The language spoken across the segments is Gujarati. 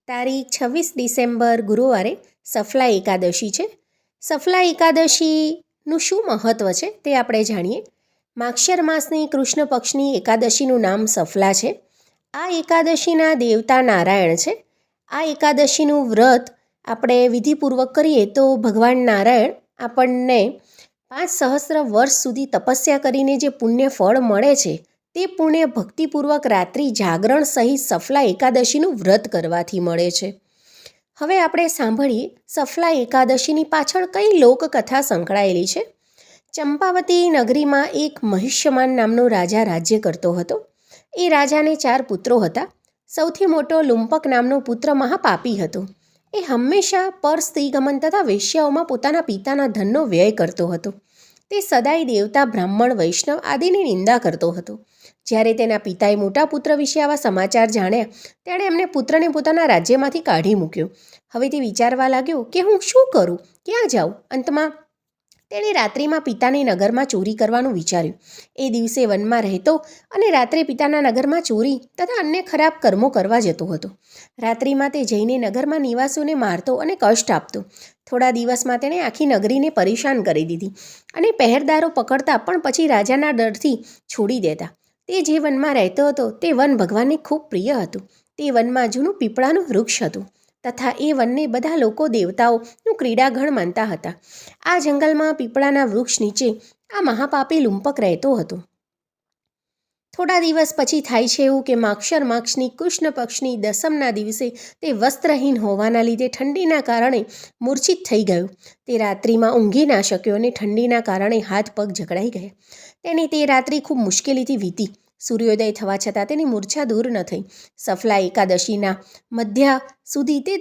તારીખ 26 ડિસેમ્બર ગુરુવારે સફલા એકાદશી છે. સફલા એકાદશીનું શું મહત્ત્વ છે તે આપણે જાણીએ. માક્ષર માસની કૃષ્ણ પક્ષની એકાદશીનું નામ સફલા છે. આ એકાદશીના દેવતા નારાયણ છે. આ એકાદશીનું વ્રત આપણે વિધિપૂર્વક કરીએ તો ભગવાન નારાયણ આપણને 5 સહસ્ત્ર વર્ષ સુધી તપસ્યા કરીને જે પુણ્ય ફળ મળે છે તે પુણ્ય ભક્તિપૂર્વક રાત્રિ જાગરણ સહિત સફલા એકાદશીનું વ્રત કરવાથી મળે છે. હવે આપણે સાંભળીએ સફલા એકાદશીની પાછળ કઈ લોકકથા સંકળાયેલી છે. ચંપાવતી નગરીમાં એક મહિષ્યમાન નામનો રાજા રાજ્ય કરતો હતો. એ રાજાને 4 પુત્રો હતા. સૌથી મોટો લુંપક નામનો પુત્ર મહાપાપી હતો. એ હંમેશા પર સ્ત્રીગમન તથા વેશ્યાઓમાં પોતાના પિતાના ધનનો વ્યય કરતો હતો. તે સદાય દેવતા, બ્રાહ્મણ, વૈષ્ણવ આદિની નિંદા કરતો હતો. જ્યારે તેના પિતાએ મોટા પુત્ર વિશે આવા સમાચાર જાણ્યા તેણે એમને પુત્રને પોતાના રાજ્યમાંથી કાઢી મૂક્યો. હવે તે વિચારવા લાગ્યો કે હું શું કરું, ક્યાં જાઉં. અંતમાં તેણે રાત્રિમાં પિતાની નગરમાં ચોરી કરવાનું વિચાર્યું. એ દિવસે વનમાં રહેતો અને રાત્રે પિતાના નગરમાં ચોરી તથા અન્ય ખરાબ કર્મો કરવા જતો હતો. રાત્રિમાં તે જઈને નગરમાં નિવાસીઓને મારતો અને કષ્ટ આપતો. થોડા દિવસમાં તેણે આખી નગરીને પરેશાન કરી દીધી અને પહેરદારો પકડતા પણ પછી રાજાના ડરથી છોડી દેતા. તે જે વનમાં રહેતો હતો તે વન ભગવાનને ખૂબ પ્રિય હતું. તે વનમાં જૂનું પીપળાનું વૃક્ષ હતું તથા એ વનને બધા લોકો દેવતાઓનું ક્રીડાગણ માનતા હતા. આ જંગલમાં પીપળાના વૃક્ષ નીચે આ મહાપાપી લુંપક રહેતો હતો. થોડા દિવસ પછી થાય છે એવું કે માક્ષર માસની કૃષ્ણ પક્ષની દસમના દિવસે તે વસ્ત્રહીન હોવાના લીધે ઠંડીના કારણે મૂર્છિત થઈ ગયો. તે રાત્રિમાં ઊંઘી ના શક્યો અને ઠંડીના કારણે હાથ પગ જકડાઈ ગયા. તેની તે રાત્રિ ખૂબ મુશ્કેલીથી વીતી. સૂર્યોદય થવા છતાં તેની મૂર્છા દૂર ન થઈ. સફલા એકાદશીના મધ્યા સુધી તે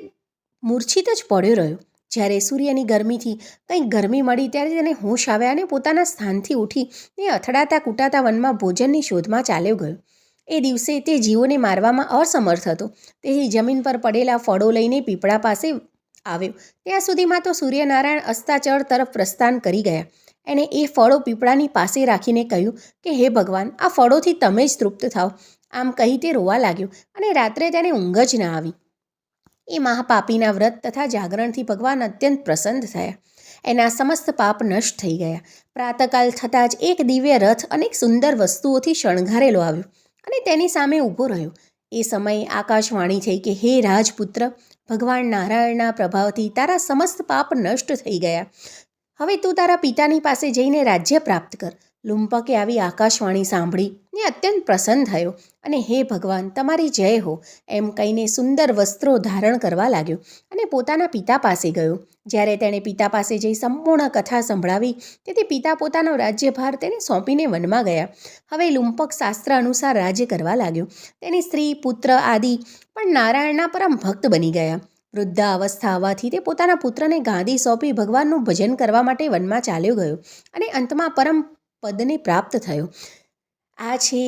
મૂર્છિત જ પડ્યો રહ્યો. જ્યારે સૂર્યની ગરમીથી કંઈક ગરમી મળી ત્યારે તેને હોશ આવ્યા અને પોતાના સ્થાનથી ઉઠી તે અથડાતા કૂટાતા વનમાં ભોજનની શોધમાં ચાલ્યો ગયો. એ દિવસે તે જીવોને મારવામાં અસમર્થ હતો. તેથી જમીન પર પડેલા ફળો લઈને પીપળા પાસે આવ્યો. ત્યાં સુધીમાં તો સૂર્યનારાયણ અસ્તાચળ તરફ પ્રસ્થાન કરી ગયા. એણે એ ફળો પીપળાની પાસે રાખીને કહ્યું કે હે ભગવાન, આ ફળોથી તમે જ તૃપ્ત થાઓ. આમ કહી તે રોવા લાગ્યો અને રાત્રે તેને ઊંઘ જ ના આવી. એ મહાપાપીના વ્રત તથા જાગરણથી ભગવાન અત્યંત પ્રસન્ન થયા. એના સમસ્ત પાપ નષ્ટ થઈ ગયા. પ્રાતકાલ થતાં જ એક દિવ્ય રથ અનેક સુંદર વસ્તુઓથી શણગારેલો આવ્યો અને તેની સામે ઊભો રહ્યો. એ સમયે આકાશવાણી થઈ કે હે રાજપુત્ર, ભગવાન નારાયણના પ્રભાવથી તારા સમસ્ત પાપ નષ્ટ થઈ ગયા. હવે તું તારા પિતાની પાસે જઈને રાજ્ય પ્રાપ્ત કર. લુંપકે આવી આકાશવાણી સાંભળી ને અત્યંત પ્રસન્ન થયો અને હે ભગવાન, તમારી જય હો એમ કહીને સુંદર વસ્ત્રો ધારણ કરવા લાગ્યો અને પોતાના પિતા પાસે ગયો. જ્યારે તેણે પિતા પાસે જઈ સંપૂર્ણ કથા સંભળાવી તેથી પિતા પોતાનો રાજ્યભાર તેને સોંપીને વનમાં ગયા. હવે લુંપક શાસ્ત્ર અનુસાર રાજ્ય કરવા લાગ્યો. તેની સ્ત્રી, પુત્ર આદિ પણ નારાયણના પરમ ભક્ત બની ગયા. વૃદ્ધા અવસ્થા આવવાથી તે પોતાના પુત્રને ગાદી સોંપી ભગવાનનું ભજન કરવા માટે વનમાં ચાલ્યો ગયો અને અંતમાં પરમ પદને પ્રાપ્ત થયો. આ છે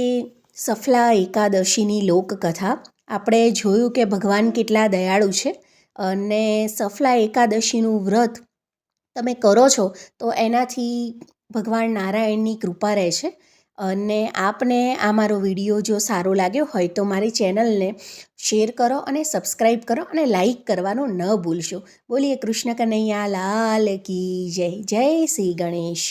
સફલા એકાદશીની લોકકથા. આપણે જોયું કે ભગવાન કેટલા દયાળુ છે અને સફલા એકાદશીનું વ્રત તમે કરો છો તો એનાથી ભગવાન નારાયણની કૃપા રહે છે. અને આપને આ મારો વિડીયો જો સારો લાગ્યો હોય તો મારી ચેનલને શેર કરો અને સબસ્ક્રાઈબ કરો અને લાઈક કરવાનું ન ભૂલશો. બોલીએ કૃષ્ણ કનૈયા લાલ કી જય. જય શ્રી ગણેશ.